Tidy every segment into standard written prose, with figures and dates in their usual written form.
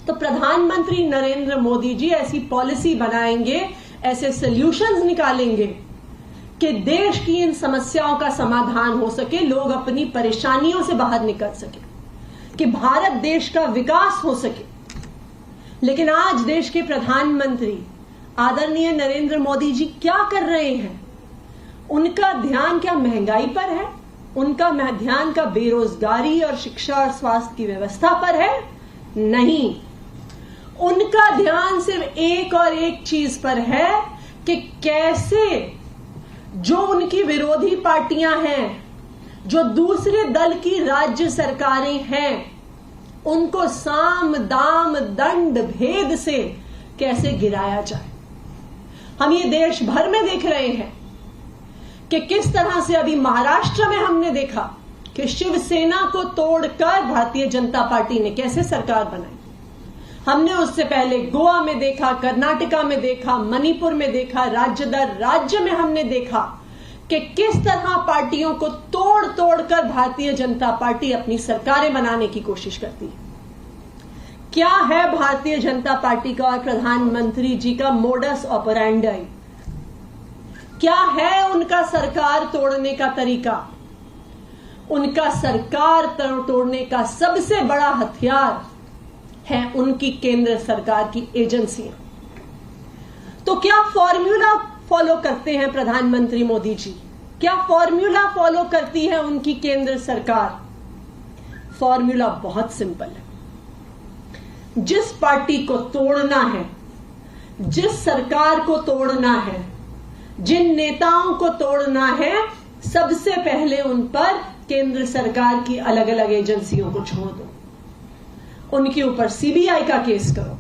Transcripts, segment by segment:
तो प्रधानमंत्री नरेंद्र मोदी जी ऐसी पॉलिसी बनाएंगे, ऐसे सॉल्यूशंस निकालेंगे कि देश की इन समस्याओं का समाधान हो सके, लोग अपनी परेशानियों से बाहर निकल सके, कि भारत देश का विकास हो सके। लेकिन आज देश के प्रधानमंत्री आदरणीय नरेंद्र मोदी जी क्या कर रहे हैं? उनका ध्यान क्या महंगाई पर है? उनका ध्यान का बेरोजगारी और शिक्षा और स्वास्थ्य की व्यवस्था पर है? नहीं, उनका ध्यान सिर्फ एक और एक चीज पर है कि कैसे जो उनकी विरोधी पार्टियां हैं, जो दूसरे दल की राज्य सरकारें हैं, उनको साम दाम दंड भेद से कैसे गिराया जाए। हम ये देश भर में देख रहे हैं कि किस तरह से अभी महाराष्ट्र में हमने देखा कि शिवसेना को तोड़कर भारतीय जनता पार्टी ने कैसे सरकार बनाई। हमने उससे पहले गोवा में देखा, कर्नाटका में देखा, मणिपुर में देखा, राज्य दर राज्य में हमने देखा कि किस तरह पार्टियों को तोड़ तोड़कर भारतीय जनता पार्टी अपनी सरकारें बनाने की कोशिश करती है। क्या है भारतीय जनता पार्टी का और प्रधानमंत्री जी का मोडस ऑपरेंडी? क्या है उनका सरकार तोड़ने का तरीका? उनका सरकार तोड़ने का सबसे बड़ा हथियार है उनकी केंद्र सरकार की एजेंसियां। तो क्या फॉर्मूला फॉलो करते हैं प्रधानमंत्री मोदी जी? क्या फॉर्मूला फॉलो करती है उनकी केंद्र सरकार? फॉर्मूला बहुत सिंपल है। जिस पार्टी को तोड़ना है, जिस सरकार को तोड़ना है, जिन नेताओं को तोड़ना है, सबसे पहले उन पर केंद्र सरकार की अलग अलग एजेंसियों को छोड़ दो। उनके ऊपर सीबीआई का केस करो,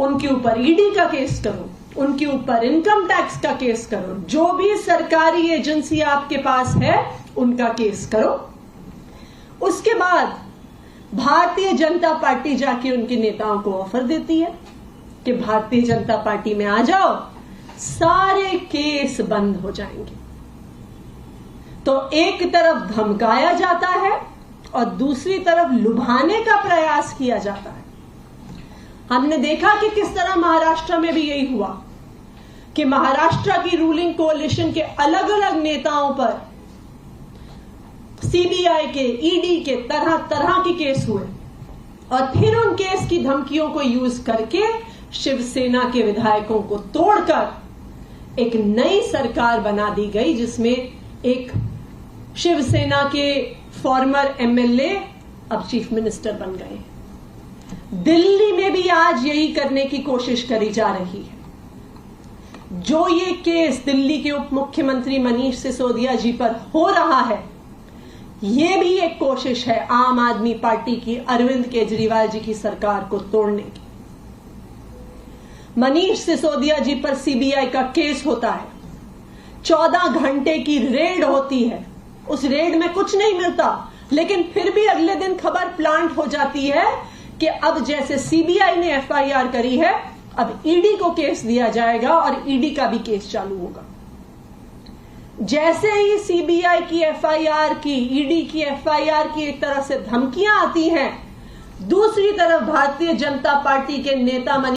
उनके ऊपर ईडी का केस करो, उनके ऊपर इनकम टैक्स का केस करो, जो भी सरकारी एजेंसी आपके पास है उनका केस करो। उसके बाद भारतीय जनता पार्टी जाके उनके नेताओं को ऑफर देती है कि भारतीय जनता पार्टी में आ जाओ, सारे केस बंद हो जाएंगे। तो एक तरफ धमकाया जाता है और दूसरी तरफ लुभाने का प्रयास किया जाता है। हमने देखा कि किस तरह महाराष्ट्र में भी यही हुआ कि महाराष्ट्र की रूलिंग कोalition के अलग अलग नेताओं पर सीबीआई के, ईडी के तरह तरह के केस हुए और फिर उन केस की धमकियों को यूज करके शिवसेना के विधायकों को तोड़कर एक नई सरकार बना दी गई, जिसमें एक शिवसेना के फॉर्मर एमएलए अब चीफ मिनिस्टर बन गए। दिल्ली में भी आज यही करने की कोशिश करी जा रही है। जो ये केस दिल्ली के उप मुख्यमंत्री मनीष सिसोदिया जी पर हो रहा है, ये भी एक कोशिश है आम आदमी पार्टी की, अरविंद केजरीवाल जी की सरकार को तोड़ने की। मनीष सिसोदिया जी पर सीबीआई का केस होता है, 14 घंटे की रेड होती है, उस रेड में कुछ नहीं मिलता, लेकिन फिर भी अगले दिन खबर प्लांट हो जाती है कि अब जैसे सीबीआई ने एफआईआर करी है, अब ईडी को केस दिया जाएगा और ईडी का भी केस चालू होगा। जैसे ही सीबीआई की एफआईआर की, ईडी की एफआईआर की एक तरह से धमकियां आती हैं, दूसरी तरफ भारतीय जनता पार्टी के नेता